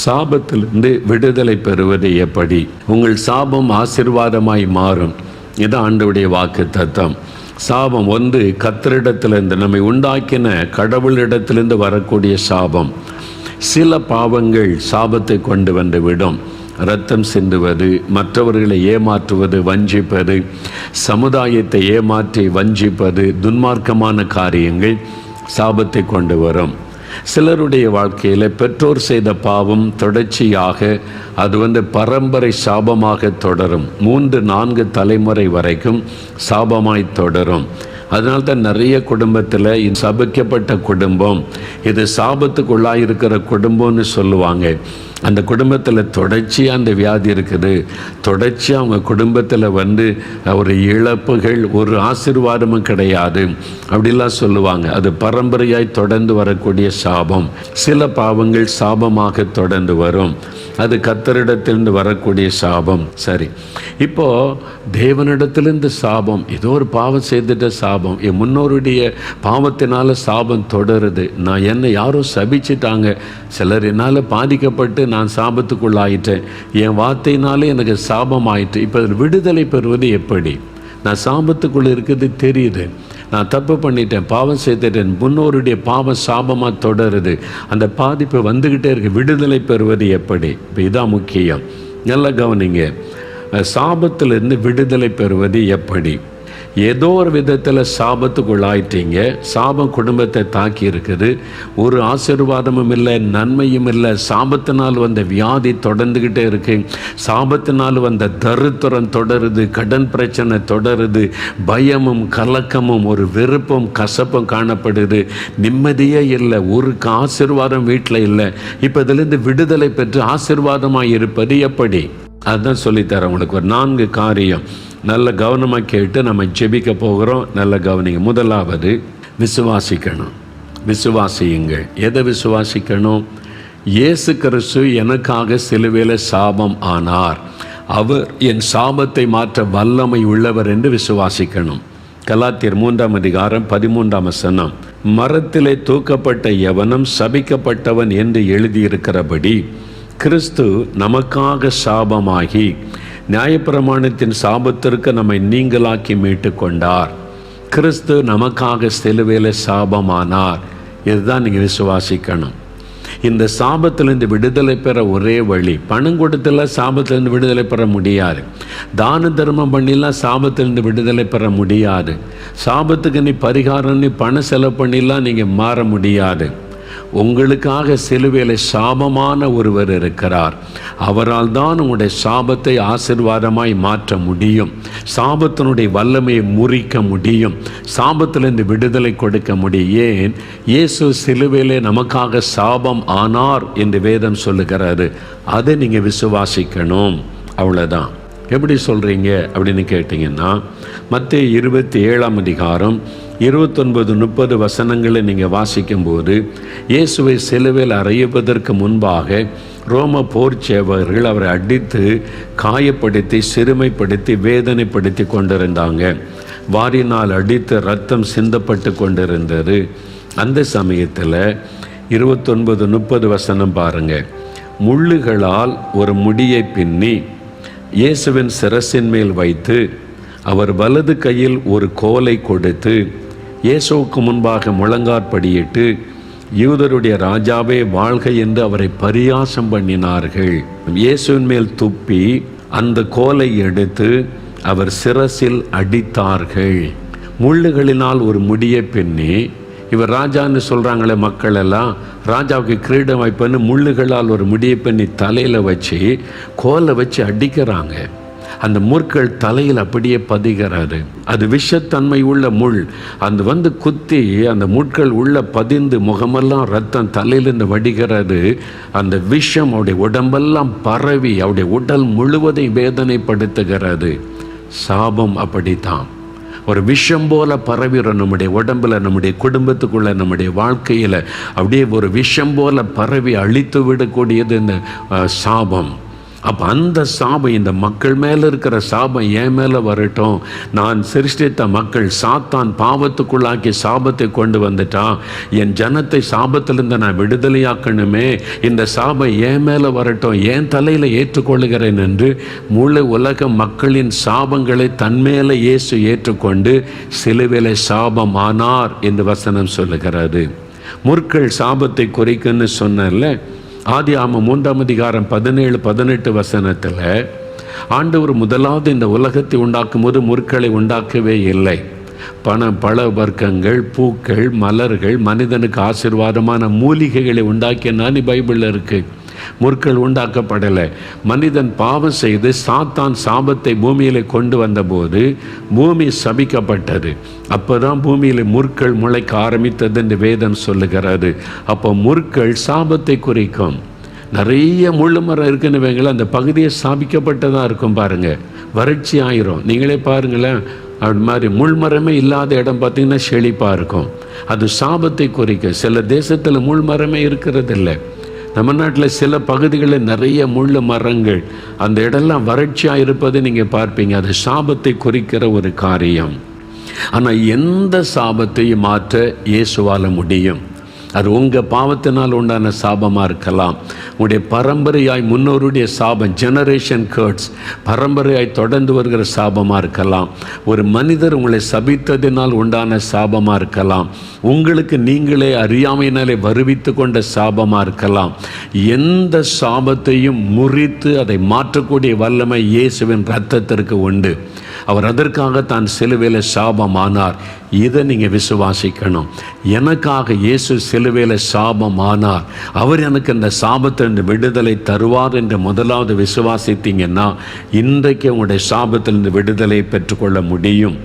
சாபத்திலிருந்து விடுதலை பெறுவது எப்படி? உங்கள் சாபம் ஆசீர்வாதமாய் மாறும். இது ஆண்டவருடைய வாக்கு தத்தம். சாபம் ஒன்று கர்த்தரிடத்திலிருந்து, நம்மை உண்டாக்கின கடவுளிடத்திலிருந்து வரக்கூடிய சாபம். சில பாவங்கள் சாபத்தை கொண்டு வந்து விடும். இரத்தம் சிந்துவது, மற்றவர்களை ஏமாற்றுவது, வஞ்சிப்பது, சமுதாயத்தை ஏமாற்றி வஞ்சிப்பது, துன்மார்க்கமான காரியங்கள் சாபத்தை கொண்டு வரும். சிலருடைய வாழ்க்கையில் பெற்றோர் செய்த பாவம் தொடர்ச்சியாக அது பரம்பரை சாபமாக தொடரும். 3-4 தலைமுறை வரைக்கும் சாபமாய் தொடரும். அதனால்தான் நிறைய குடும்பத்தில் சபிக்கப்பட்ட குடும்பம், இது சாபத்துக்குள்ளாயிருக்கிற குடும்பம்னு சொல்லுவாங்க. அந்த குடும்பத்தில் தொடர்ச்சியாக அந்த வியாதி இருக்குது. தொடர்ச்சியாக அவங்க குடும்பத்தில் ஒரு இழப்புகள், ஒரு ஆசீர்வாதமும் கிடையாது அப்படிலாம் சொல்லுவாங்க. அது பரம்பரையாய் தொடர்ந்து வரக்கூடிய சாபம். சில பாவங்கள் சாபமாக தொடர்ந்து வரும். அது கர்த்தரிடத்திலிருந்து வரக்கூடிய சாபம். சரி, இப்போது தேவனிடத்திலிருந்து சாபம், ஏதோ ஒரு பாவம் செய்துட்ட சாபம், என் முன்னோருடைய பாவத்தினால சாபம் தொடருது. நான் என்னை யாரோ சபிச்சிட்டாங்க, சிலர் என்னால் பாதிக்கப்பட்டு நான் சாபத்துக்குள்ளாயிட்டேன், என் வார்த்தையினாலே எனக்கு சாபம் ஆயிட்டு. இப்போ விடுதலை பெறுவது எப்படி? நான் சாபத்துக்குள்ளே இருக்குது தெரியுது, நான் தப்பு பண்ணிட்டேன், பாவம் செய்துட்டேன், முன்னோருடைய பாவம் சாபமாக தொடருது, அந்த பாதிப்பு வந்துக்கிட்டே இருக்கு. விடுதலை பெறுவது எப்படி? இப்போ இதான் முக்கியம். நல்லா கவனிங்க. சாபத்திலிருந்து விடுதலை பெறுவது எப்படி? ஏதோ ஒரு விதத்தில் சாபத்துக்குள்ளாயிட்டீங்க, சாபம் குடும்பத்தை தாக்கி இருக்குது, ஒரு ஆசீர்வாதமும் இல்லை, நன்மையும் இல்லை, சாபத்தினால் வந்த வியாதி தொடர்ந்துக்கிட்டே இருக்கு, சாபத்தினால் வந்த தரித்திரம் தொடருது, கடன் பிரச்சனை தொடருது, பயமும் கலக்கமும் ஒரு வெறுப்பும் கசப்பும் காணப்படுது, நிம்மதியே இல்லை, ஒரு ஆசீர்வாதம் வீட்டில் இல்லை. இப்போ இதிலிருந்து விடுதலை பெற்று ஆசீர்வாதமாக இருப்பது எப்படி? அதுதான் சொல்லித்தரேன் உங்களுக்கு. ஒரு 4 காரியம் நல்ல கவனமாக கேட்டு நம்ம ஜெபிக்க போகிறோம். நல்ல கவனிங்க. முதலாவது, விசுவாசிக்கணும். விசுவாசியுங்கள். எதை விசுவாசிக்கணும்? இயேசு கிறிஸ்து எனக்காக சிலுவையில் சாபம் ஆனார், அவர் என் சாபத்தை மாற்ற வல்லமை உள்ளவர் என்று விசுவாசிக்கணும். கலாத்தியர் 3:13 மரத்திலே தூக்கப்பட்ட எவனும் சபிக்கப்பட்டவன் என்று எழுதியிருக்கிறபடி கிறிஸ்து நமக்காக சாபமாகி நியாயப்பிரமாணத்தின் சாபத்திற்கு நம்மை நீங்களாக்கி மீட்டு கொண்டார். கிறிஸ்து நமக்காக சிலுவையில் சாபமானார். இதுதான் நீங்கள் விசுவாசிக்கணும். இந்த சாபத்திலிருந்து விடுதலை பெற ஒரே வழி, பணம் கொடுத்தெல்லாம் சாபத்திலிருந்து விடுதலை பெற முடியாது. தான தர்மம் பண்ணிலாம் சாபத்திலிருந்து விடுதலை பெற முடியாது. சாபத்துக்கு நீ பரிகாரம்னு பணம் செலவு பண்ணிலாம் நீங்கள் மாற முடியாது. உங்களுக்காக சிலுவையில் சாபமான ஒருவர் இருக்கிறார். அவரால் தான் உங்களுடைய சாபத்தை ஆசீர்வாதமாய் மாற்ற முடியும். சாபத்தினுடைய வல்லமையை முறிக்க முடியும். சாபத்திலிருந்து விடுதலை கொடுக்க முடியும். ஏன்? இயேசு சிலுவையிலே நமக்காக சாபம் ஆனார் என்று வேதம் சொல்லுகிறாரு. அதை நீங்கள் விசுவாசிக்கணும். அவ்வளோதான். எப்படி சொல்கிறீங்க அப்படின்னு கேட்டிங்கன்னா, மத்தேயு 27 29-30 வசனங்களை நீங்கள் வாசிக்கும்போது, இயேசுவை சிலுவையில் அறையப்பதற்கு முன்பாக ரோம போர் சேவகர்கள் அவரை அடித்து காயப்படுத்தி சிறுமைப்படுத்தி வேதனைப்படுத்தி கொண்டிருந்தாங்க. வாரினால் அடித்து ரத்தம் சிந்தப்பட்டு கொண்டிருந்தது. அந்த சமயத்தில் 29-30 வசனம் பாருங்கள். முள்ளுகளால் ஒரு முடியை பின்னி இயேசுவின் சிரசின் மேல் வைத்து அவர் வலது கையில் ஒரு கோலை கொடுத்து இயேசுவுக்கு முன்பாக முழங்காற்படியிட்டு, யூதருடைய ராஜாவே வாழ்க என்று அவரை பரியாசம் பண்ணினார்கள். இயேசுவின் மேல் துப்பி அந்த கோலை எடுத்து அவர் சிரசில் அடித்தார்கள். முள்ளுகளினால் ஒரு முடியை பின்னி, இவர் ராஜான்னு சொல்கிறாங்களே மக்கள் எல்லாம், ராஜாவுக்கு கிரீடம் வைப்பன்னு முள்ளுகளால் ஒரு முடியை பண்ணி தலையில் வச்சு கோலை வச்சு அடிக்கிறாங்க. அந்த முற்கள் தலையில் அப்படியே பதிகிறது. அது விஷத்தன்மை உள்ள முள். அந்த குத்தி அந்த முட்கள் உள்ள பதிந்து முகமெல்லாம் ரத்தம் தலையிலிருந்து வடிகிறது. அந்த விஷம் அவருடைய உடம்பெல்லாம் பரவி அவருடைய உடல் முழுவதையும் வேதனைப்படுத்துகிறது. சாபம் அப்படித்தான். ஒரு விஷம் போல பரவிடும் நம்முடைய உடம்பில், நம்முடைய குடும்பத்துக்குள்ளே, நம்முடைய வாழ்க்கையில் அப்படியே ஒரு விஷம் போல பரவி அழித்து விடக்கூடியது இந்த சாபம். அப்போ அந்த சாபம், இந்த மக்கள் மேலே இருக்கிற சாபம் என் மேலே வரட்டும். நான் சிருஷ்டித்த மக்கள் சாத்தான் பாவத்துக்குள்ளாக்கி சாபத்தை கொண்டு வந்துட்டான். என் ஜனத்தை சாபத்திலிருந்து நான் விடுதலையாக்கணுமே. இந்த சாபம் என் மேலே வரட்டும், என் தலையில் ஏற்றுக்கொள்ளுகிறேன் என்று முழு உலக மக்களின் சாபங்களை தன்மேலே இயேசு ஏற்றுக்கொண்டு சிலுவையிலே சாபமானார் என்று வசனம் சொல்லுகிறாரு. முற்கள் சாபத்தை குறைக்குன்னு சொன்னல. ஆதியாகமம் 3ஆம் அதிகாரம் 17-18 வசனத்தில் ஆண்டவர் முதலாவது இந்த உலகத்தை உண்டாக்கும் போது முற்களை உண்டாக்கவே இல்லை. பழ வர்க்கங்கள், பூக்கள், மலர்கள், மனிதனுக்கு ஆசீர்வாதமான மூலிகைகளை உண்டாக்கினான்னு பைபிளில் இருக்குது. முற்கள் உண்டாக்கப்படலை. மனிதன் பாவம் செய்து சாத்தான் சாபத்தை பூமியிலே கொண்டு வந்தபோது பூமி சபிக்கப்பட்டது. அப்போதான் பூமியில் முற்கள் முளைக்க ஆரம்பித்தது என்று வேதம் சொல்லுகிறாரு. அப்போ முற்கள் சாபத்தை குறிக்கும். நிறைய முள்ளு மரம் இருக்குன்னு வைங்களேன், அந்த பகுதியை சாபிக்கப்பட்டதாக இருக்கும். பாருங்கள், வறட்சி ஆயிரும். நீங்களே பாருங்களேன், அது மாதிரி முள்மரமே இல்லாத இடம் பார்த்திங்கன்னா செழிப்பாக இருக்கும். அது சாபத்தை குறிக்க. சில தேசத்தில் முள்மரமே இருக்கிறதில்லை. நம்ம நாட்டில் சில பகுதிகளில் நிறைய முள்ளு மரங்கள், அந்த இடம்லாம் வறட்சியாக இருப்பதை நீங்கள் பார்ப்பீங்க. அது சாபத்தை குறிக்கிற ஒரு காரியம். ஆனால் எந்த சாபத்தையும் மாற்ற இயேசுவால் முடியும். அது உங்கள் பாவத்தினால் உண்டான சாபமாக இருக்கலாம். உங்களுடைய பரம்பரையாய் முன்னோருடைய சாபம், ஜெனரேஷன் கர்ட்ஸ், பரம்பரையாய் தொடர்ந்து வருகிற சாபமாக இருக்கலாம். ஒரு மனிதர் உங்களை சபித்ததினால் உண்டான சாபமாக இருக்கலாம். உங்களுக்கு நீங்களே அறியாமையினாலே வருவித்து கொண்ட சாபமாக இருக்கலாம். எந்த சாபத்தையும் முறித்து அதை மாற்றக்கூடிய வல்லமை இயேசுவின் இரத்தத்திற்கு உண்டு. அவர் அதற்காக தான் சிலுவையில் சாபமானார். இதை நீங்கள் விசுவாசிக்கணும். எனக்காக இயேசு சிலுவையில் சாபமானார். அவர் எனக்கு இந்த சாபத்திலிருந்து விடுதலை தருவார் என்று முதலாவது விசுவாசித்தீங்கன்னா இன்றைக்கு உங்களுடைய சாபத்திலிருந்து விடுதலை பெற்றுக்கொள்ள முடியும்.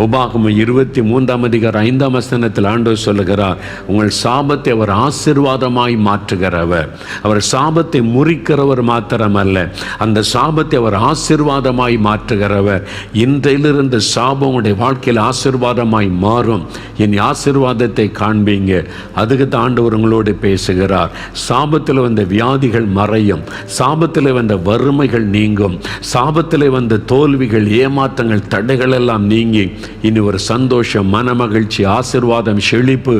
உபாகமம் 23ஆம் அதிகாரம் 5ஆம் வசனத்தில் ஆண்டவர் சொல்லுகிறார், உங்கள் சாபத்தை அவர் ஆசீர்வாதமாய் மாற்றுகிறவர். அவர் சாபத்தை முறிக்கிறவர் மாத்திரமல்ல, அந்த சாபத்தை அவர் ஆசீர்வாதமாய் மாற்றுகிறவர். இன்றையிலிருந்து சாபம் உடைய வாழ்க்கையில் ஆசீர்வாதமாய் மாறும். என் ஆசீர்வாதத்தை காண்பீங்க. அதுக்கு தான் ஆண்டவர் உங்களோடு பேசுகிறார். சாபத்தில் வந்த வியாதிகள் மறையும். சாபத்தில் வந்த வறுமைகள் நீங்கும். சாபத்தில் வந்த தோல்விகள், ஏமாற்றங்கள், தடைகள் எல்லாம் நீங்கி இனி ஒரு சந்தோஷம், மனமகிழ்ச்சி, ஆசீர்வாதம், செழிப்பு,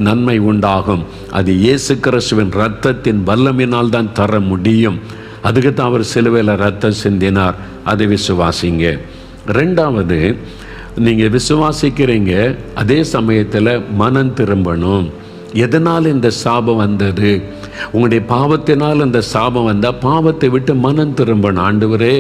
நன்மை உண்டாகும். அது இயேசு கிறிஸ்துவின் இரத்தத்தின் வல்லமையினால் தான் தர முடியும். அதுக்கு தான் அவர் சிலுவையில் இரத்தம் சிந்தினார். அதை விசுவாசிங்க. ரெண்டாவது, நீங்கள் விசுவாசிக்கிறீங்க, அதே சமயத்தில் மனம் திரும்பணும். எதனால் இந்த சாபம் வந்தது? உங்களுடைய பாவத்தினால் அந்த சாபம் வந்தால் பாவத்தை விட்டு மனம் திரும்பணும். ஆண்டவரே,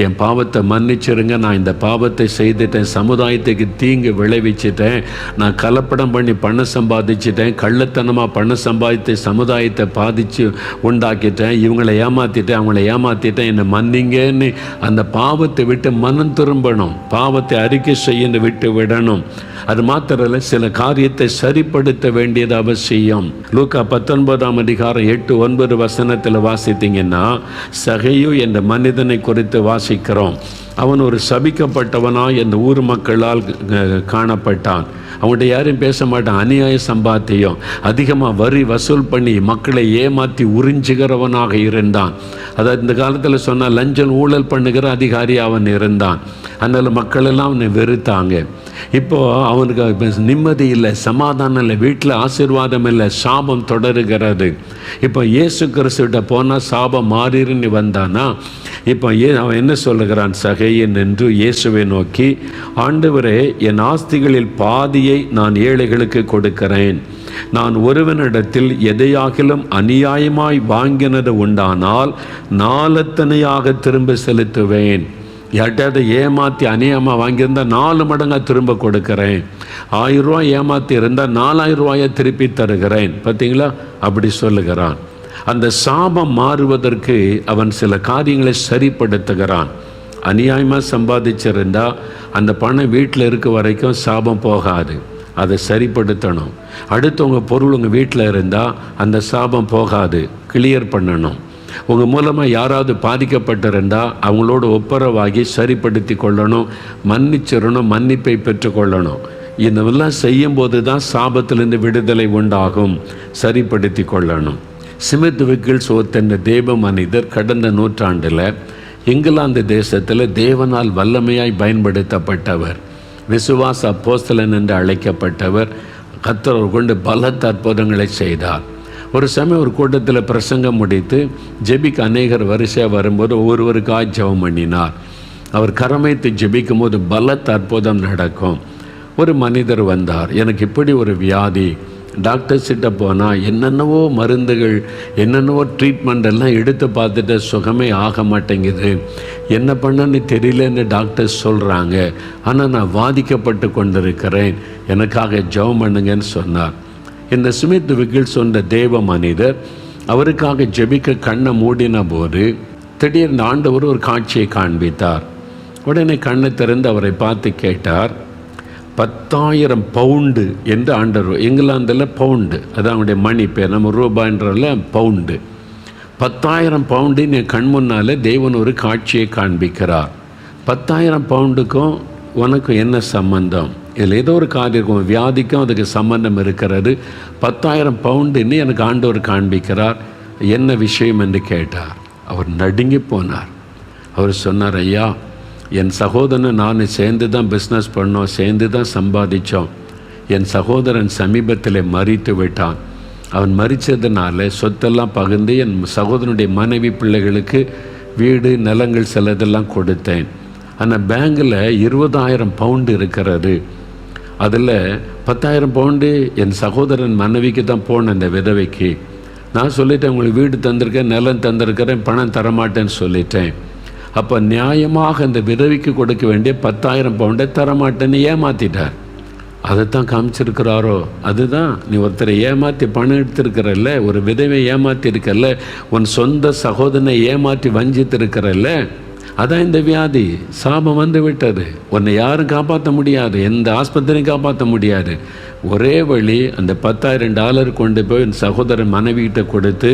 என் பாவத்தை மன்னிச்சிருங்க, நான் இந்த பாவத்தை செய்துட்டேன், சமுதாயத்துக்கு தீங்கு விளைவிச்சிட்டேன், நான் கலப்படம் பண்ணி பணம் சம்பாதிச்சிட்டேன், கள்ளத்தனமாக பணம் சம்பாதித்து சமுதாயத்தை பாதித்து உண்டாக்கிட்டேன், இவங்களை ஏமாற்றிட்டேன், அவங்கள ஏமாற்றிட்டேன், என்னை மன்னிங்கன்னு அந்த பாவத்தை விட்டு மனம் திரும்பணும். பாவத்தை அறிக்கை செய்ய விட்டு விடணும். அது மாத்திரல்ல, சில காரியத்தை சரிப்படுத்த வேண்டியது அவசியம். லூக்கா 19ஆம் அதிகாரம் 8-9 வசனத்தில் வாசித்தீங்கன்னா, சகையு என்ற மனிதனை குறித்து வாசிக்கிறோம். அவன் ஒரு சபிக்கப்பட்டவனாய் இந்த ஊர் மக்களால் காணப்பட்டான். அவங்கள்ட்ட யாரும் பேச மாட்டான். அநியாய சம்பாத்தியம், அதிகமாக வரி வசூல் பண்ணி மக்களை ஏமாற்றி உறிஞ்சுகிறவனாக இருந்தான். அதாவது இந்த காலத்தில் சொன்னால் லஞ்சம் ஊழல் பண்ணுகிற அதிகாரி அவன் இருந்தான். அதனால் மக்கள் எல்லாம் அவனை வெறுத்தாங்க. இப்போது அவனுக்கு நிம்மதி இல்லை, சமாதானம் இல்லை, வீட்டில் ஆசீர்வாதம் இல்லை, சாபம் தொடருகிறது. இப்போ இயேசு கிறிஸ்துவிட்ட போனால் சாபம் மாறின்னு வந்தானா? இப்போ அவன் என்ன சொல்லுகிறான்? சகையன் என்று இயேசுவை நோக்கி, ஆண்டவரே, என் ஆஸ்திகளில் பாதியை நான் ஏழைகளுக்கு கொடுக்கிறேன். நான் ஒருவனிடத்தில் எதையாகிலும் அநியாயமாய் வாங்கினது உண்டானால் நாலத்தனையாக திரும்ப செலுத்துவேன். யார்ட்டாவது ஏமாற்றி அநியாயமாக வாங்கியிருந்தால் 4 மடங்காக திரும்ப கொடுக்கிறேன். 1000 ரூபாய் ஏமாற்றி இருந்தால் 4000 ரூபாயை திருப்பி தருகிறேன். பார்த்தீங்களா? அப்படி சொல்லுகிறான். அந்த சாபம் மாறுவதற்கு அவன் சில காரியங்களை சரிப்படுத்துகிறான். அநியாயமாக சம்பாதிச்சிருந்தால் அந்த பணம் வீட்டில் இருக்க வரைக்கும் சாபம் போகாது. அதை சரிப்படுத்தணும். அடுத்தவங்க பொருள் உங்கள் வீட்டில் இருந்தால் அந்த சாபம் போகாது, கிளியர் பண்ணணும். உங்கள் மூலமாக யாராவது பாதிக்கப்பட்டிருந்தால் அவங்களோட ஒப்புரவாகி சரிப்படுத்தி கொள்ளணும், மன்னிச்சிடணும், மன்னிப்பை பெற்றுக்கொள்ளணும். இதெல்லாம் செய்யும்போது தான் சாபத்திலிருந்து விடுதலை உண்டாகும். சரிப்படுத்தி கொள்ளணும். ஸ்மித் விக்கில்ஸ் என்ற தேவ மனிதர் கடந்த நூற்றாண்டில் இங்கிலாந்து தேசத்தில் தேவனால் வல்லமையாய் பயன்படுத்தப்பட்டவர், விசுவாச அப்போஸ்தலன் என்று அழைக்கப்பட்டவர். கர்த்தர் கொண்டு பலத்த அற்புதங்களை செய்தார். ஒரு சமயம் ஒரு கூட்டத்தில் பிரசங்கம் முடித்து ஜெபிக்க அநேகர் வரிசையாக வரும்போது ஒவ்வொருவருக்காக ஜெபம் பண்ணினார். அவர் கரமைத்து ஜெபிக்கும் போது பலத்த அற்புதம் நடக்கும். ஒரு மனிதர் வந்தார், எனக்கு இப்படி ஒரு வியாதி, டாக்டர்ஸ்கிட்ட போனால் என்னென்னவோ மருந்துகள், என்னென்னவோ ட்ரீட்மெண்ட் எல்லாம் எடுத்து பார்த்துட்டு சுகமே ஆக மாட்டேங்குது, என்ன பண்ணன்னு தெரியலன்னு டாக்டர்ஸ் சொல்கிறாங்க, ஆனால் நான் பாதிக்கப்பட்டு கொண்டிருக்கிறேன், எனக்காக ஜெபம் பண்ணுங்கன்னு சொன்னார். இந்த ஸ்மித் விக்கில் சொன்ன தேவ மனிதர் அவருக்காக ஜெபிக்க கண்ணை மூடின போது திடீர்னு ஆண்டவர் ஒரு காட்சியை காண்பித்தார். உடனே கண்ணை திறந்து அவரை பார்த்து கேட்டார், 10,000 பவுண்டு என்று ஆண்டவர், இங்கிலாந்தில் பவுண்டு, அதான் அவனுடைய மணி பேர், நம்ம ரூபாய்ன்றல பவுண்டு, 10,000 பவுண்டு என் கண் முன்னால் தேவன் ஒரு காட்சியை காண்பிக்கிறார். 10,000 பவுண்டுக்கும் உனக்கு என்ன சம்பந்தம்? இதில் ஏதோ ஒரு காரியம் இருக்கும், வியாதிக்கும் அதுக்கு சம்பந்தம் இருக்கிறது. 10,000 பவுண்டுன்னு எனக்கு ஆண்டவர் காண்பிக்கிறார், என்ன விஷயம் என்று கேட்டார். அவர் நடுங்கி போனார். அவர் சொன்னார், ஐயா, என் சகோதரன் நான் சேர்ந்து தான் பிஸ்னஸ் பண்ணோம், சேர்ந்து தான் சம்பாதிச்சோம். என் சகோதரன் சமீபத்தில் மரித்து விட்டான். அவன் மரித்ததுனால சொத்தெல்லாம் பகிர்ந்து என் சகோதரனுடைய மனைவி பிள்ளைகளுக்கு வீடு நிலங்கள் சிலதெல்லாம் கொடுத்தேன். ஆனால் பேங்கில் 20,000 பவுண்டு இருக்கிறது. அதில் 10,000 பவுண்டு என் சகோதரன் மனைவிக்கு தான் போனேன், அந்த விதவைக்கு. நான் சொல்லிட்டேன், உங்களுக்கு வீடு தந்திருக்கேன், நிலம் தந்திருக்கிறேன், பணம் தரமாட்டேன்னு சொல்லிட்டேன். அப்போ நியாயமாக அந்த விதவிக்கு கொடுக்க வேண்டிய 10,000 பவுண்டை தரமாட்டேன்னு ஏமாற்றிட்டார். அதைத்தான் காமிச்சிருக்கிறாரோ? அதுதான், நீ ஒருத்தரை ஏமாற்றி பணம் எடுத்திருக்கிறல்ல, ஒரு விதவை ஏமாற்றிருக்கல்ல, உன் சொந்த சகோதரனை ஏமாற்றி வஞ்சித்திருக்கிறல்ல, அதான் இந்த வியாதி. சாபம் வந்து விட்டது. உன்னை யாரும் காப்பாற்ற முடியாது, எந்த ஆஸ்பத்திரியும் காப்பாற்ற முடியாது. ஒரே வழி, அந்த $10,000 கொண்டு போய் என் சகோதரன் மனைவிகிட்ட கொடுத்து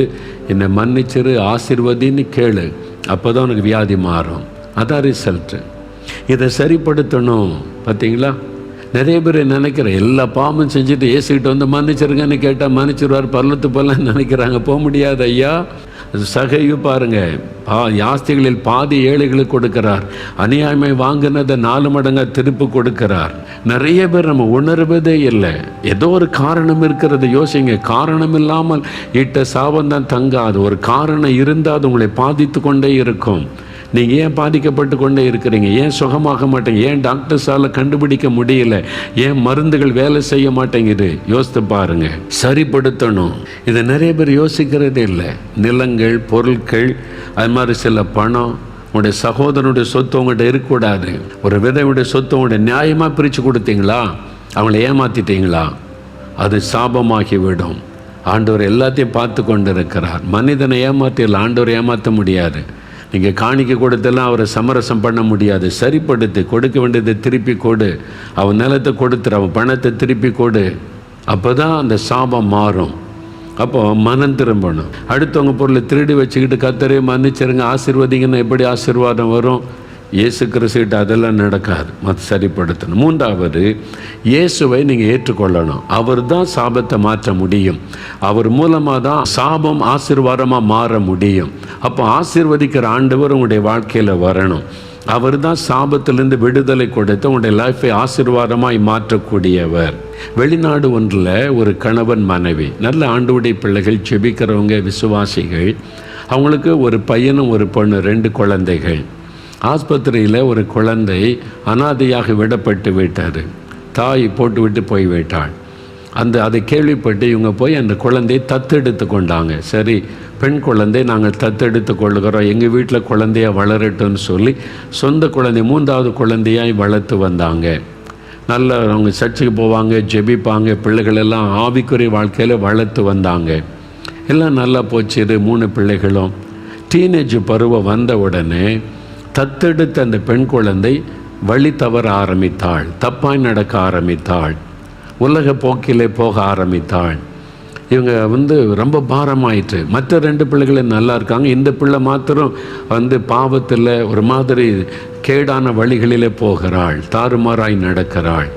என்னை மன்னிச்சிரு, ஆசீர்வதின்னு கேளு, அப்போ தான் உனக்கு வியாதி மாறும். அதான் ரிசல்ட்டு. இதை சரிப்படுத்தணும். பார்த்தீங்களா, நிறைய பேர் நினைக்கிற எல்லா பாவமும் செஞ்சுட்டு ஏசிக்கிட்டு வந்து மன்னிச்சிருங்கன்னு கேட்டால் மன்னிச்சிருவார், பல்லத்து போலாம் நினைக்கிறாங்க. போக முடியாது ஐயா. சகையு பாருங்க, ஆஸ்திகளில் பாதி ஏழைகளுக்கு கொடுக்கிறார், அநியாயமை வாங்கினதை 4 மடங்காக திருப்பி கொடுக்கிறார். நிறைய பேர் நம்ம உணர்வதே இல்லை. ஏதோ ஒரு காரணம் இருக்கிறது. யோசிங்க, காரணம் இல்லாமல் இட்ட சாபம் தான் தங்காது. ஒரு காரணம் இருந்தால் அது உங்களை பாதித்து கொண்டே இருக்கும். நீங்கள் ஏன் பாதிக்கப்பட்டு கொண்டே இருக்கிறீங்க? ஏன் சுகமாக மாட்டேங்க? ஏன் டாக்டர்ஸால் கண்டுபிடிக்க முடியல? ஏன் மருந்துகள் வேலை செய்ய மாட்டேங்குது? யோசித்து பாருங்க. சரிப்படுத்தணும். இதை நிறைய பேர் யோசிக்கிறதே இல்லை. நிலங்கள், பொருட்கள், அது மாதிரி சில பணம், உங்களுடைய சகோதரனுடைய சொத்து உங்கள்கிட்ட இருக்கக்கூடாது. ஒரு விதவுடைய சொத்து உங்களுடைய நியாயமாக பிரித்து கொடுத்தீங்களா? அவங்கள ஏமாற்றிட்டீங்களா? அது சாபமாகிவிடும். ஆண்டவர் எல்லாத்தையும் பார்த்து கொண்டு இருக்கிறார். மனிதனை ஏமாற்றிடலாம், ஆண்டவர் ஏமாற்ற முடியாது. நீங்கள் காணிக்க கொடுத்தெல்லாம் அவரை சமரசம் பண்ண முடியாது. சரிப்படுத்தி கொடுக்க வேண்டியதை திருப்பி கொடு. அவன் நிலத்தை கொடுத்துரு, அவன் பணத்தை திருப்பி கொடு. அப்போ தான் அந்த சாபம் மாறும். அப்போ மனம் திரும்பணும். அடுத்தவங்க பொருளை திருடி வச்சுக்கிட்டு கர்த்தரே மன்னிச்சிருங்க, ஆசீர்வதிங்கன்னா எப்படி ஆசீர்வாதம் வரும்? இயேசு கிறிஸ்துகிட்ட அதெல்லாம் நடக்காது. சரிப்படுத்தணும். 3வது, இயேசுவை நீங்கள் ஏற்றுக்கொள்ளணும். அவர் தான் சாபத்தை மாற்ற முடியும். அவர் மூலமாக தான் சாபம் ஆசீர்வாதமாக மாற முடியும். அப்போ ஆசீர்வதிக்கிற ஆண்டவர் உங்களுடைய வாழ்க்கையில் வரணும். அவர் தான் சாபத்திலிருந்து விடுதலை கொடுத்து உங்களுடைய லைஃப்பை ஆசீர்வாதமாய் மாற்றக்கூடியவர். வெளிநாடு ஒன்றில் ஒரு கணவன் மனைவி, நல்ல ஆண்டவருடைய பிள்ளைகள், ஜெபிக்கிறவங்க, விசுவாசிகள். அவங்களுக்கு ஒரு பையனும் ஒரு பொண்ணு, 2 குழந்தைகள். ஆஸ்பத்திரியில் ஒரு குழந்தை அனாதையாக விடப்பட்டு விட்டார். தாய் போட்டு விட்டு போய்விட்டாள். அதை கேள்விப்பட்டு இவங்க போய் அந்த குழந்தையை தத்தெடுத்து கொண்டாங்க. சரி, பெண் குழந்தை நாங்கள் தத்தெடுத்து கொள்ளுகிறோம், எங்கள் வீட்டில் குழந்தையாக வளரட்டும்னு சொல்லி சொந்த குழந்தை 3வது குழந்தையாய் வளர்த்து வந்தாங்க. நல்ல அவங்க சர்ச்சுக்கு போவாங்க, ஜெபிப்பாங்க, பிள்ளைகளெல்லாம் ஆவிக்குரிய வாழ்க்கையில் வளர்த்து வந்தாங்க. எல்லாம் நல்லா போச்சு. 3 பிள்ளைகளும் டீனேஜ் பருவம் வந்த உடனே தத்தெடுத்த அந்த பெண் குழந்தை வழி தவற ஆரம்பித்தாள், தப்பாய் நடக்க ஆரம்பித்தாள், உலக போக்கிலே போக ஆரம்பித்தாள். இவங்க ரொம்ப பாரமாயிற்று. மற்ற 2 பிள்ளைகளும் நல்லா இருக்காங்க. இந்த பிள்ளை மாத்திரம் பாவத்தில் ஒரு மாதிரி கேடான வழிகளிலே போகிறாள், தாறுமாறாய் நடக்கிறாள்.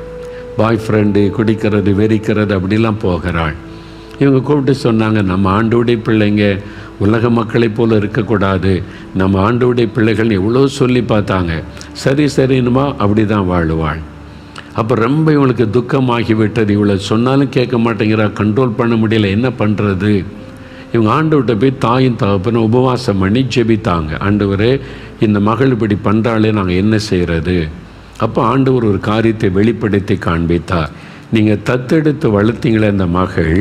பாய் ஃப்ரெண்டு, குடிக்கிறது, வெறிக்கிறது, அப்படிலாம் போகிறாள். இவங்க கூப்பிட்டு சொன்னாங்க, நம்ம ஆண்டவருடைய பிள்ளைங்க உலக மக்களைப் போல் இருக்கக்கூடாது, நம்ம ஆண்டவருடைய பிள்ளைகள் எவ்வளோ சொல்லி பார்த்தாங்க, சரின்னுமா அப்படி தான் வாழுவாள். அப்போ ரொம்ப இவங்களுக்கு துக்கமாகி விட்டது. இவளை சொன்னாலும் கேட்க மாட்டேங்கிறா, கண்ட்ரோல் பண்ண முடியல, என்ன பண்ணுறது? இவங்க ஆண்டவர்கிட்ட போய் தாயும் தகப்பனும் உபவாசம் பண்ணி ஜெபித்தாங்க. ஆண்டவரே, இந்த மகள் இப்படி பண்ணுறாளே, நாங்கள் என்ன செய்கிறது? அப்போ ஆண்டவர் ஒரு காரியத்தை வெளிப்படுத்தி காண்பித்தார். நீங்கள் தத்தெடுத்து வளர்த்தீங்களே அந்த மகள்,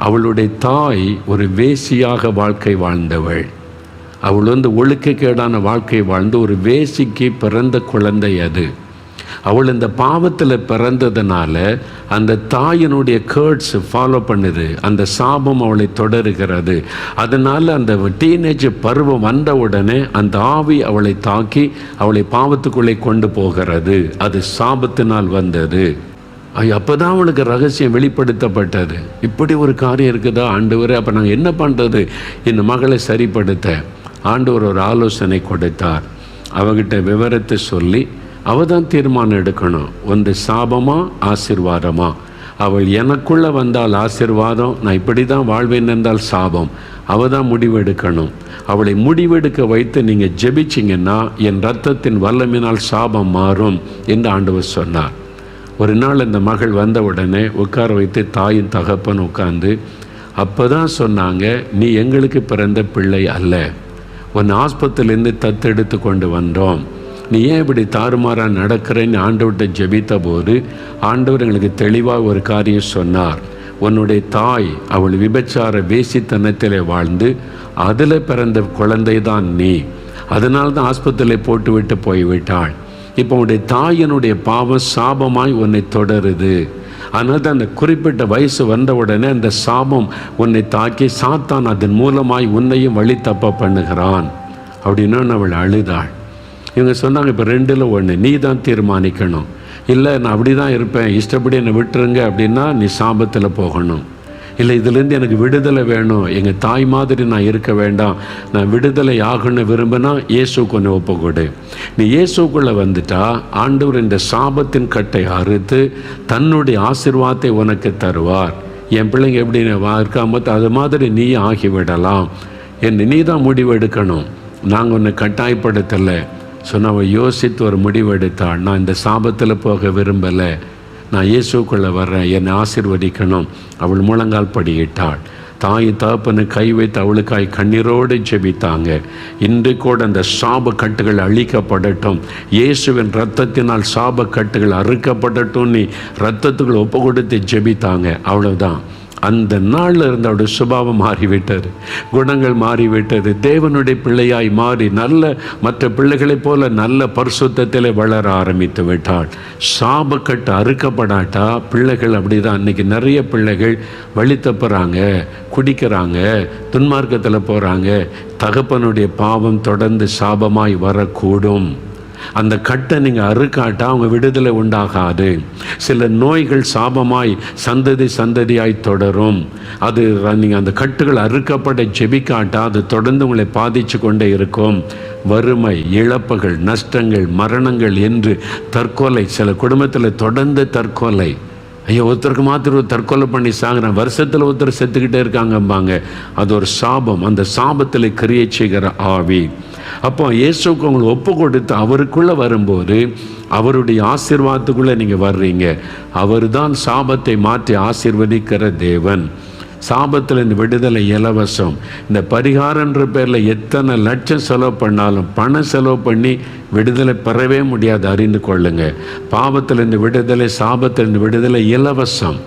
அவளுடைய தாய் ஒரு வேசியாக வாழ்க்கை வாழ்ந்தவள். அவள் ஒழுக்கக்கேடான வாழ்க்கை வாழ்ந்து ஒரு வேசிக்கு பிறந்த குழந்தை அது. அவள் இந்த பாவத்தில் பிறந்ததுனால அந்த தாயினுடைய கேர்ட்ஸ் ஃபாலோ பண்ணுது, அந்த சாபம் அவளை தொடருகிறது. அதனால் அந்த டீனேஜ் பருவம் வந்த உடனே அந்த ஆவி அவளை தாக்கி அவளை பாவத்துக்குள்ளே கொண்டு போகிறது. அது சாபத்தினால் வந்தது. அப்போ தான் அவளுக்கு ரகசியம் வெளிப்படுத்தப்பட்டது. இப்படி ஒரு காரியம் இருக்குதா ஆண்டவரே, அப்போ நாங்கள் என்ன பண்ணுறது? இந்த மகளை சரிப்படுத்த ஆண்டவர் ஒரு ஆலோசனை கொடுத்தார். அவகிட்ட விவரத்தை சொல்லி அவள் தான் தீர்மானம் எடுக்கணும், ஒன்று சாபமா ஆசீர்வாதமா. அவள் எனக்குள்ளே வந்தால் ஆசீர்வாதம், நான் இப்படி தான் வாழ்வேன் என்றால் சாபம். அவள் தான் முடிவெடுக்கணும். அவளை முடிவெடுக்க வைத்து நீங்கள் ஜெபிச்சிங்கன்னா என் இரத்தத்தின் வல்லமினால் சாபம் மாறும் என்று ஆண்டவர் சொன்னார். ஒரு நாள் இந்த மகள் வந்த உடனே உட்கார வைத்து தாயின் தகப்பன் உட்கார்ந்து அப்போ தான் சொன்னாங்க, நீ எங்களுக்கு பிறந்த பிள்ளை அல்ல, உன் ஆஸ்பத்திரிலேருந்து தத்தெடுத்து கொண்டு வந்தோம். நீ ஏன் இப்படி தாறுமாறாக நடக்கிறேன்னு ஆண்டவர்கிட்ட ஜெபித்த போது ஆண்டவர் எங்களுக்கு தெளிவாக ஒரு காரியம் சொன்னார். உன்னுடைய தாய் அவள் விபச்சார வேசித்தனத்திலே வாழ்ந்து அதில் பிறந்த குழந்தை தான் நீ, அதனால தான் ஆஸ்பத்திரியில் போட்டு விட்டு போய்விட்டாள். இப்போ உன்னுடைய தாயினுடைய பாவம் சாபமாய் உன்னை தொடருது. அதனால் தான் அந்த குறிப்பிட்ட வயசு வந்த உடனே அந்த சாபம் உன்னை தாக்கி சாத்தான் அதன் மூலமாய் உன்னையும் வழி தப்ப பண்ணுகிறான் அப்படின்னு அவள் அழுதாள். இவங்க சொன்னாங்க, இப்போ 2ல் 1, நீ தான் தீர்மானிக்கணும். இல்லை நான் அப்படி தான் இருப்பேன், இஷ்டப்படி என்னை விட்டுருங்க அப்படின்னா நீ சாபத்தில் போகணும். இல்லை இதுலேருந்து எனக்கு விடுதலை வேணும், எங்கள் தாய் மாதிரி நான் இருக்க வேண்டாம், நான் விடுதலை ஆகணும்னு விரும்பினா இயேசுக்கு ஒன்று ஒப்புக்கொடு. நீ இயேசுக்குள்ளே வந்துட்டா ஆண்டவர் இந்த சாபத்தின் கட்டை அறுத்து தன்னுடைய ஆசீர்வாதத்தை உனக்கு தருவார். என் பிள்ளைங்க எப்படி இருக்காம அது மாதிரி நீ ஆகிவிடலாம் என்று நீ தான் முடிவு எடுக்கணும், நாங்கள் உன்னை கட்டாயப்படுத்தலை சொன்ன. அவள் யோசித்து ஒரு முடிவு எடுத்தாள். நான் இந்த சாபத்தில் போக விரும்பலை, நான் இயேசுக்குள்ளே வர்றேன், என்னை ஆசீர்வதிக்கணும். அவள் முழங்கால் படியிட்டாள். தாய் தகப்பனு கை வைத்து அவளுக்காய் கண்ணீரோடு ஜெபித்தாங்க. இன்று கூட அந்த சாப கட்டுகள் அழிக்கப்படட்டும், இயேசுவின் இரத்தத்தினால் சாப கட்டுகள் அறுக்கப்படட்டும் நீ இரத்தத்துக்குள் ஒப்பு கொடுத்து ஜெபித்தாங்க. அவ்வளோதான். அந்த நாளில் இருந்து அவருடைய சுபாவம் மாறிவிட்டது, குணங்கள் மாறிவிட்டது. தேவனுடைய பிள்ளையாய் மாறி நல்ல மற்ற பிள்ளைகளைப் போல நல்ல பரிசுத்தத்திலே வளர ஆரம்பித்து விட்டாள். சாபக்கட்டு அறுக்கப்படாட்டா பிள்ளைகள் அப்படி தான். இன்றைக்கி நிறைய பிள்ளைகள் வழி தப்புறாங்க, குடிக்கிறாங்க, துன்மார்க்கத்தில் போகிறாங்க. தகப்பனுடைய பாவம் தொடர்ந்து சாபமாய் வரக்கூடும். அந்த கட்டை நீங்கள் அறுக்காட்டா அவங்க விடுதலை உண்டாகாது. சில நோய்கள் சாபமாய் சந்ததியாய் தொடரும். அது நீங்கள் அந்த கட்டுகள் அறுக்கப்பட ஜெபிக்காட்டா அது தொடர்ந்து உங்களை பாதித்து கொண்டே இருக்கும். வறுமை, இழப்புகள், நஷ்டங்கள், மரணங்கள் என்று தற்கொலை, சில குடும்பத்தில் தொடர்ந்து தற்கொலை. ஐயோ ஒருத்தருக்கு மாத்திரம் தற்கொலை பண்ணி சாகுறான், வருஷத்தில் ஒருத்தர் செத்துக்கிட்டே இருக்காங்கம்பாங்க. அது ஒரு சாபம். அந்த சாபத்தில் கிரியை செய்கிற ஆவி. அப்போ இயேசுக்கு உங்களை ஒப்பு கொடுத்து அவருக்குள்ளே வரும்போது அவருடைய ஆசீர்வாதத்துக்குள்ளே நீங்கள் வர்றீங்க. அவர் தான் சாபத்தை மாற்றி ஆசீர்வதிக்கிற தேவன். சாபத்தில் இந்த விடுதலை இலவசம். இந்த பரிகாரன்ற பேரில் எத்தனை லட்சம் செலவு பண்ணாலும் பணம் செலவு பண்ணி விடுதலை பெறவே முடியாது, அறிந்து கொள்ளுங்க. பாவத்தில் இந்த விடுதலை, சாபத்தில் இந்த விடுதலை இலவசம்.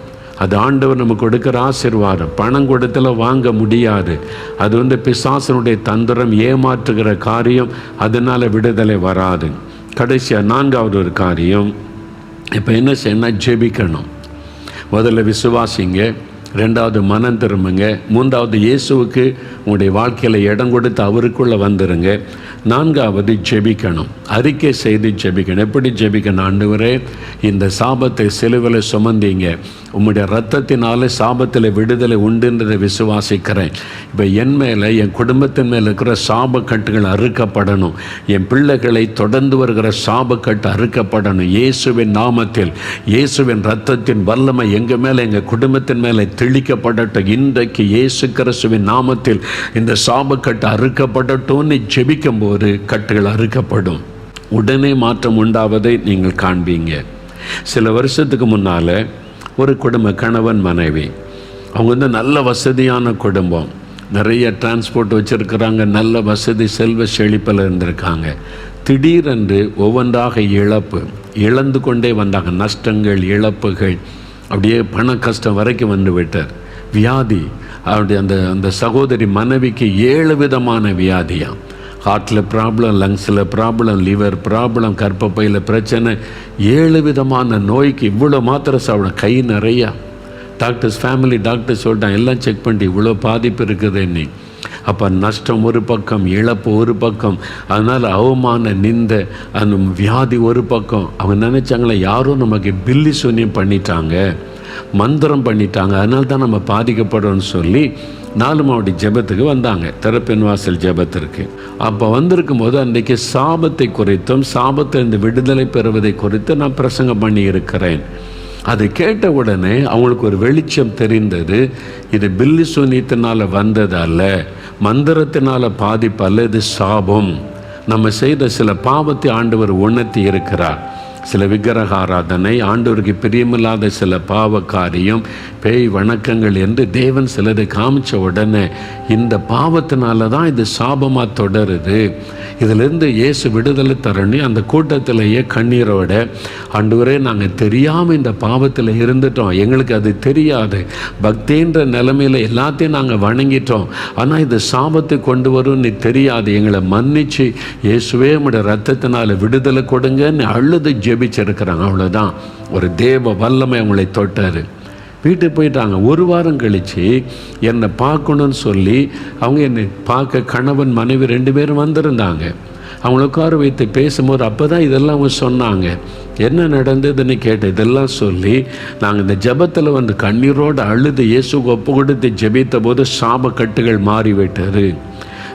அது ஆண்டவர் நமக்கு கொடுக்குற ஆசீர்வாதம். பணம் கொடுத்தல வாங்க முடியாது. அது பிசாசனுடைய தந்திரம், ஏமாற்றுகிற காரியம். அதனால் விடுதலை வராது. கடைசியாக 4வது ஒரு காரியம், இப்போ என்ன செய்யணும்? ஜெபிக்கணும். முதல்ல விசுவாசிங்க, 2வது மனம் திரும்புங்க, 3வது இயேசுவுக்கு உங்களுடைய வாழ்க்கையில் இடம் கொடுத்து அவருக்குள்ளே வந்துடுங்க. 4வது ஜெபிக்கணும், அறிக்கை செய்து ஜெபிக்கணும். எப்படி ஜெபிக்கணும்? ஆண்டவரே, இந்த சாபத்தை சிலுவையில் சுமந்தீங்க, உம்முடைய இரத்தத்தினால சாபத்தில் விடுதலை உண்டுன்றதை விசுவாசிக்கிறேன். இப்போ என் மேலே, என் குடும்பத்தின் மேலே இருக்கிற சாபக்கட்டுகள் அறுக்கப்படணும். என் பிள்ளைகளை தொடர்ந்து வருகிற சாபக்கட்டு அறுக்கப்படணும். இயேசுவின் நாமத்தில், இயேசுவின் இரத்தத்தின் வல்லமை எங்கள் மேலே, எங்கள் குடும்பத்தின் மேலே கிழிக்கப்படட்டும், இன்றைக்கு இயேசு கிறிஸ்துவின் நாமத்தில் இந்த சாபக்கட்டு அறுக்கப்படட்டும்னு ஜெபிக்கும் போது கட்டுகள் அறுக்கப்படும். உடனே மாற்றம் உண்டாவதை நீங்கள் காண்பீங்க. சில வருஷத்துக்கு முன்னால் ஒரு குடும்பம், கணவன் மனைவி, அவங்க நல்ல வசதியான குடும்பம், நிறைய டிரான்ஸ்போர்ட் வச்சுருக்கிறாங்க, நல்ல வசதி செல்வ செழிப்பில் இருந்திருக்காங்க. திடீரென்று ஒவ்வொன்றாக இழந்து கொண்டே வந்தாங்க. நஷ்டங்கள், இழப்புகள், அப்படியே பண கஷ்டம் வரைக்கும் வந்து விட்டார். வியாதி, அப்படி அந்த சகோதரி மனைவிக்கு 7 விதமான வியாதியாம். ஹார்ட்டில் ப்ராப்ளம், லங்ஸில் ப்ராப்ளம், லிவர் ப்ராப்ளம், கர்ப்பப்பையில் பிரச்சனை, 7 விதமான நோய்க்கு இவ்வளோ மாத்திரை சாப்பிடும். கை நிறையா ஃபேமிலி டாக்டர் சொல்லிட்டான், எல்லாம் செக் பண்ணிட்டு இவ்வளோ பாதிப்பு இருக்குது என்ன. அப்போ நஷ்டம் ஒரு பக்கம், இழப்பு ஒரு பக்கம், அதனால் அவமான நிந்த அந்த வியாதி ஒரு பக்கம். அவங்க நினச்சாங்களே யாரும் நமக்கு பில்லி சூன்யம் பண்ணிட்டாங்க, மந்திரம் பண்ணிட்டாங்க, அதனால தான் நம்ம பாதிக்கப்படுறோம்னு சொல்லி 4 மாவட்ட ஜெபத்துக்கு வந்தாங்க, திறப்பின் வாசல் ஜெபத்திற்கு. அப்போ வந்திருக்கும் போது அன்றைக்கு சாபத்தை குறித்தும் சாபத்திலிருந்து விடுதலை பெறுவதை குறித்து நான் பிரசங்கம் பண்ணி இருக்கிறேன். அதை கேட்ட உடனே அவங்களுக்கு ஒரு வெளிச்சம் தெரிந்தது. இது பில்லி சூனியத்தினால் வந்ததல்ல, மந்திரத்தினால் பாதிப்பு அல்ல, இது சாபம். நம்ம செய்த சில பாவத்தை ஆண்டவர் உணர்த்தி இருக்கிறார். சில விக்கிரக ஆராதனை, ஆண்டவருக்கு பிரியமில்லாத சில பாவ காரியம், பேய் வணக்கங்கள் என்று தேவன் சிலதை காமிச்ச உடனே இந்த பாவத்தினால தான் இது சாபமாக தொடருது, இதிலிருந்து இயேசு விடுதலை தரணும். அந்த கூட்டத்திலேயே கண்ணீரோட, ஆண்டவரே நாங்கள் தெரியாமல் இந்த பாவத்தில் இருந்துட்டோம், எங்களுக்கு அது தெரியாது, பக்தின்ற நிலைமையில் எல்லாத்தையும் நாங்கள் வணங்கிட்டோம், ஆனால் இது சாபத்தை கொண்டு வரும்னு தெரியாது, எங்களை மன்னிச்சு இயேசுவே உம்முடைய ரத்தத்தினால் விடுதலை கொடுங்கன்னு அழுது ஜெபிச்சிருக்கிறாங்க. அவ்வளோதான், ஒரு தேவ வல்லமை அவங்களை தொட்டார். வீட்டுக்கு போயிட்டாங்க. 1 வாரம் கழித்து என்னை பார்க்கணுன்னு சொல்லி அவங்க என்னை பார்க்க கணவன் மனைவி 2 பேரும் வந்திருந்தாங்க. அவங்கள உட்கார வைத்து பேசும்போது அப்போ தான் இதெல்லாம் அவங்க சொன்னாங்க. என்ன நடந்ததுன்னு கேட்டேன். இதெல்லாம் சொல்லி நாங்கள் இந்த ஜெபத்தில் வந்து கண்ணீரோடு அழுது இயேசுக்கு ஒப்பு கொடுத்து ஜெபித்த போது சாபக்கட்டுகள் மாறிவிட்டார்.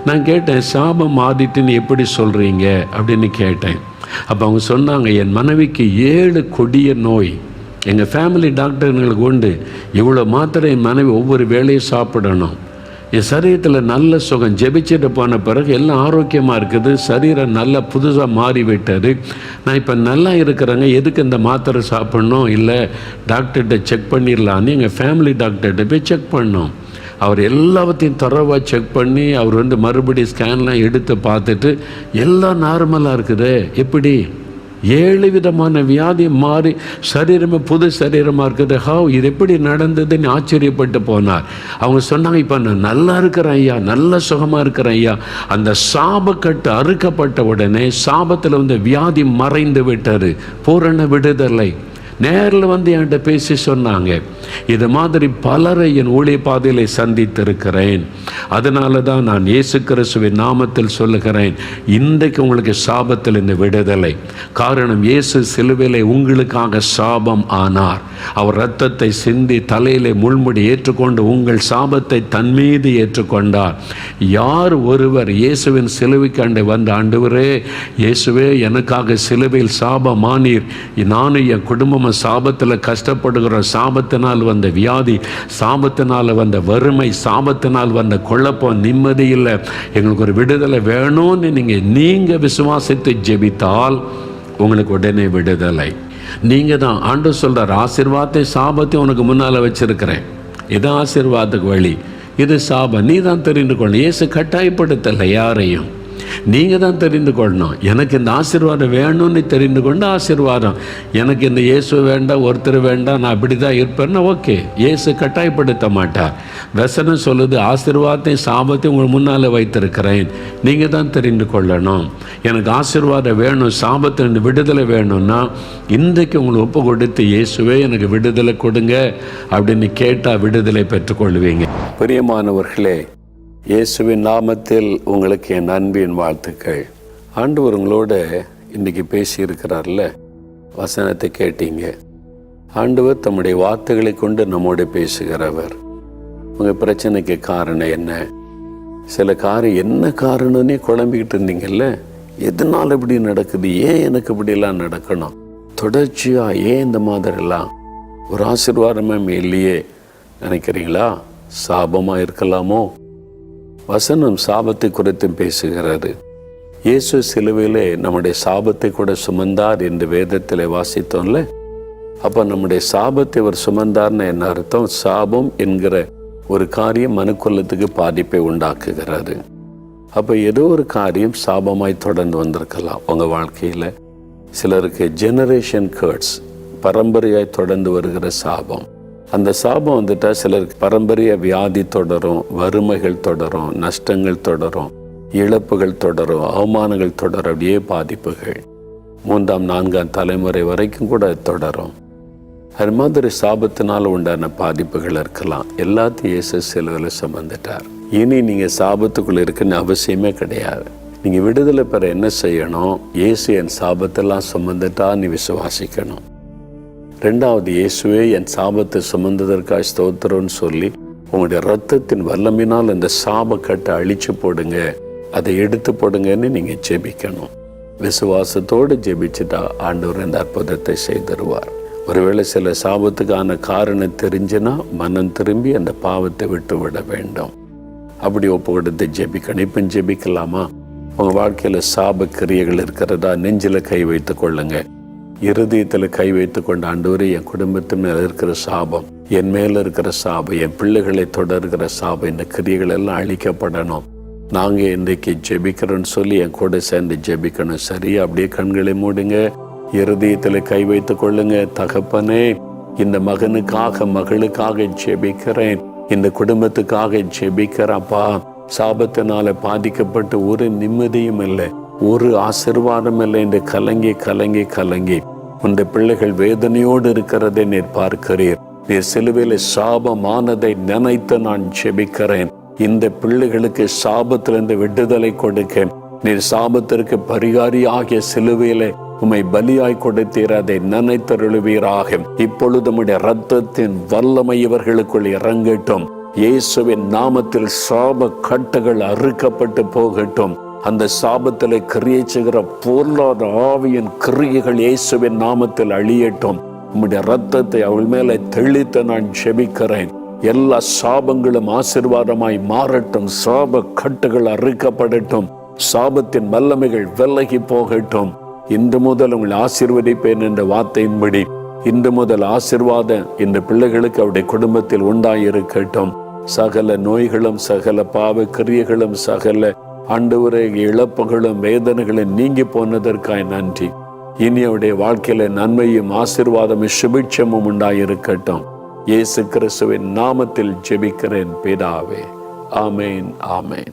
நான் கேட்டேன், சாபம் மாறிட்டுன்னு எப்படி சொல்கிறீங்க அப்படின்னு கேட்டேன். அப்போ அவங்க சொன்னாங்க, என் மனைவிக்கு 7 கொடிய நோய், எங்கள் ஃபேமிலி டாக்டர்களுக்கு உண்டு, இவ்வளோ மாத்திரை என் மனைவி ஒவ்வொரு வேளையும் சாப்பிடணும், என் சரீரத்தில் நல்ல சுகம், ஜெபிச்சுட்டு போன பிறகு எல்லாம் ஆரோக்கியமாக இருக்குது, சரீரம் நல்லா புதுசாக மாறிவிட்டது, நான் இப்போ நல்லா இருக்கிறேங்க, எதுக்கு இந்த மாத்திரை சாப்பிட்ணும், இல்லை டாக்டர்கிட்ட செக் பண்ணிடலான்னு எங்கள் ஃபேமிலி டாக்டர்கிட்ட போய் செக் பண்ணோம். அவர் எல்லாத்தையும் தரவாக செக் பண்ணி அவர் வந்து மறுபடியும் ஸ்கேன்லாம் எடுத்து பார்த்துட்டு எல்லாம் நார்மலாக இருக்குது. எப்படி 7 விதமான வியாதி மாறி சரீரமே புது சரீரமாக இருக்குது, இது எப்படி நடந்ததுன்னு ஆச்சரியப்பட்டு போனார். அவங்க சொன்னாங்க, இப்போ நான் நல்லா இருக்கிறேன் ஐயா, நல்ல சுகமாக இருக்கிறேன் ஐயா. அந்த சாபக்கட்டு அறுக்கப்பட்ட உடனே சாபத்தில் வந்து வியாதி மறைந்து விட்டார், பூரண விடுதலை. நேரில் வந்து என்கிட்ட பேசி சொன்னாங்க, இது மாதிரி பலரை என் ஊழிய பாதையிலே சந்தித்திருக்கிறேன், அதனால தான் நான் இயேசு கிறிஸ்துவின் நாமத்தில் சொல்லுகிறேன், இன்றைக்கு உங்களுக்கு சாபத்தில் இந்த விடுதலை. காரணம், இயேசு சிலுவையிலே உங்களுக்காக சாபம் ஆனார். அவர் இரத்தத்தை சிந்தி தலையிலே முள்முடி ஏற்றுக்கொண்டு உங்கள் சாபத்தை தன் மீது ஏற்றுக்கொண்டார். யார் ஒருவர் இயேசுவின் சிலுவைக்காண்டு வந்து, ஆண்டவரே இயேசுவே எனக்காக சிலுவையில் சாபமானீர், நானும் என் குடும்பம் சாபத்தில் கஷ்டப்படுகிற, சாபத்தினால் வந்த வியாதி, சாபத்தினால் வந்த வறுமை, சாபத்தினால் வந்த குழப்பம், நிம்மதி இல்லை, எங்களுக்கு ஒரு விடுதலை வேணும்னு நீங்கள் விசுவாசித்து ஜெபித்தால் உங்களுக்கு உடனே விடுதலை. நீங்கள் தான் ஆண்டவர் சொல்கிறார், ஆசீர்வாதத்தை சாபத்தை உனக்கு முன்னால் வச்சிருக்கிறேன், இது ஆசீர்வாதத்துக்கு வழி, இது சாபம், நீ தான் தெரிந்து கொள்ளணும். இயேசு கட்டாயப்படுத்தலை யாரையும், நீங்கள் தான் தெரிந்து கொள்ளணும். எனக்கு இந்த ஆசீர்வாதம் வேணும்னு தெரிந்து கொண்டு ஆசீர்வாதம், எனக்கு இந்த இயேசு வேண்டாம், ஒருத்தர் வேண்டாம், நான் அப்படி தான் இருப்பேன்னா ஓகே, இயேசு கட்டாயப்படுத்த மாட்டார். வசனம் சொல்லுது, ஆசீர்வாதத்தையும் சாபத்தையும் உங்கள் முன்னால் வைத்திருக்கிறேன், நீங்கள் தான் தெரிந்து கொள்ளணும். எனக்கு ஆசீர்வாதம் வேணும், சாபத்திலிருந்து விடுதலை வேணும்னா இன்றைக்கு உங்களுக்கு ஒப்பு கொடுத்து, இயேசுவே எனக்கு விடுதலை கொடுங்க அப்படின்னு கேட்டால் விடுதலை பெற்றுக்கொள்வீங்க. பிரியமானவர்களே, இயேசுவின் நாமத்தில் உங்களுக்கு என் அன்பின் வாழ்த்துக்கள். ஆண்டவர் உங்களோட இன்றைக்கி பேசியிருக்கிறார்ல, வசனத்தை கேட்டீங்க. ஆண்டவர் தம்முடைய வார்த்தைகளை கொண்டு நம்மோட பேசுகிறவர். உங்கள் பிரச்சனைக்கு காரணம் என்ன, சில காரியம் என்ன காரணம்னே குழம்பிக்கிட்டு இருந்தீங்கல்ல, எதனால் இப்படி நடக்குது, ஏன் எனக்கு இப்படிலாம் நடக்கணும், தொடர்ச்சியாக ஏன் இந்த மாதிரிலாம், ஒரு ஆசீர்வாதமே இல்லையே, நினைக்கிறீங்களா? சாபமாக இருக்கலாமோ? வசனம் சாபத்தை குறித்து பேசுகிறது. இயேசு சிலுவையிலே நம்முடைய சாபத்தை கூட சுமந்தார் என்று வேதத்தில் வாசித்தோம்ல. அப்போ நம்முடைய சாபத்தை அவர் சுமந்தார்னு என்ன அர்த்தம்? சாபம் என்கிற ஒரு காரியம் மனுக்குலத்துக்கு பாதிப்பை உண்டாக்குகிறாரு. அப்போ ஏதோ ஒரு காரியம் சாபமாய் தொடர்ந்து வந்திருக்கலாம் உங்கள் வாழ்க்கையில். சிலருக்கு ஜெனரேஷன் கர்ட்ஸ், பரம்பரையாய் தொடர்ந்து வருகிற சாபம். அந்த சாபம் வந்துட்டால் சிலருக்கு பரம்பரைய வியாதி தொடரும், வறுமைகள் தொடரும், நஷ்டங்கள் தொடரும், இழப்புகள் தொடரும், அவமானங்கள் தொடரும், அப்படியே பாதிப்புகள் 3ஆம் 4ஆம் தலைமுறை வரைக்கும் கூட தொடரும். அது மாதிரி சாபத்தினால் உண்டான பாதிப்புகள் இருக்கலாம். எல்லாத்தையும் இயேசு சிலுவையில் சுமந்துட்டார். இனி நீங்கள் சாபத்துக்குள்ள இருக்குன்னு அவசியமே கிடையாது. நீங்கள் விடுதலை பெற என்ன செய்யணும்? இயேசு என் சாபத்தெல்லாம் சுமந்துட்டா நீ விசுவாசிக்கணும். 2வது, இயேசுவே என் சாபத்தை சுமந்ததற்காக ஸ்தோத்திரம்னு சொல்லி உங்களுடைய இரத்தத்தின் வல்லமினால் அந்த சாபக்கட்டை அழிச்சு போடுங்க, அதை எடுத்து போடுங்கன்னு நீங்கள் ஜெபிக்கணும். விசுவாசத்தோடு ஜெபிச்சுட்டா ஆண்டவர் இந்த அற்புதத்தை செய்தருவார். ஒருவேளை சில சாபத்துக்கான காரணம் தெரிஞ்சுன்னா மனம் திரும்பி அந்த பாவத்தை விட்டு விட வேண்டும். அப்படி ஒப்பு கொடுத்து ஜெபிக்கணும். இப்போ ஜெபிக்கலாமா? உங்கள் வாழ்க்கையில் சாப கிரியைகள் இருக்கிறதா? நெஞ்சில் கை வைத்து கொள்ளுங்க. இருதயத்தில் கை வைத்து கொண்டு, ஆண்டவரே என் குடும்பத்தின் மேலே இருக்கிற சாபம், என் மேலே இருக்கிற சாபம், என் பிள்ளைகளை தொடர்கிற சாபம், இந்த கிரியைகள் எல்லாம் அழிக்கப்படணும், நாங்கள் இன்றைக்கு ஜெபிக்கிறோன்னு சொல்லி என் கூட சேர்ந்து ஜெபிக்கணும். சரி, அப்படியே கண்களை மூடுங்க. இருதயத்தில் கை வைத்து கொள்ளுங்க. தகப்பனே, இந்த மகனுக்காக மகளுக்காக ஜெபிக்கிறேன், இந்த குடும்பத்துக்காக ஜெபிக்கிறப்பா. சாபத்தினால பாதிக்கப்பட்டு ஒரு நிம்மதியும் இல்லை, ஒரு ஆசீர்வாதம் இல்லை என்று கலங்கி கலங்கி கலங்கி உந்த பிள்ளைகள் வேதனையோடு இருக்கிறதை நீர் பார்க்கிறீர். நீர் சிலுவையில் சாபமானதை நினைத்து நான் ஜெபிக்கிறேன். இந்த பிள்ளைகளுக்கு சாபத்திலிருந்து விடுதலை கொடுக்க நீர் சாபத்திற்கு பரிகாரி ஆகிய சிலுவையிலே உம்மை பலியாய் கொடுத்தீர். அதை நினைத்தருளுவீராக. இப்பொழுது உம்முடைய இரத்தத்தின் வல்லமை இவர்களுக்குள் இறங்கட்டும். இயேசுவின் நாமத்தில் சாப கட்டுகள் அறுக்கப்பட்டு போகட்டும். அந்த சாபத்தில் கிரியை செய்கிற பொருளாதார ஆவியின் கிரியைகள் இயேசுவின் நாமத்தில் அழியட்டும். உம்முடைய இரத்தத்தை அவள் மேலே தெளித்து நான் ஜெபிக்கிறேன். எல்லா சாபங்களும் ஆசீர்வாதமாய் மாறட்டும். சாப கட்டுகள் அறுக்கப்படட்டும். சாபத்தின் வல்லமைகள் விலகி போகட்டும். இன்று முதல் உங்களை ஆசீர்வதிப்பேன் என்ற வார்த்தையின்படி இன்று முதல் ஆசீர்வாதம் இந்த பிள்ளைகளுக்கு அவருடைய குடும்பத்தில் உண்டாயிருக்கட்டும். சகல நோய்களும், சகல பாவ கிரியைகளும், சகல ஆண்டவரே இழப்புகளும் வேதனைகளும் நீங்கி போனதற்காய் நன்றி. இனி அவருடைய வாழ்க்கையில நன்மையும் ஆசீர்வாதமும் சுபிட்சமும் உண்டாயிருக்கட்டும். இயேசு கிறிஸ்துவின் நாமத்தில் ஜெபிக்கிறேன் பிதாவே. ஆமேன், ஆமேன்.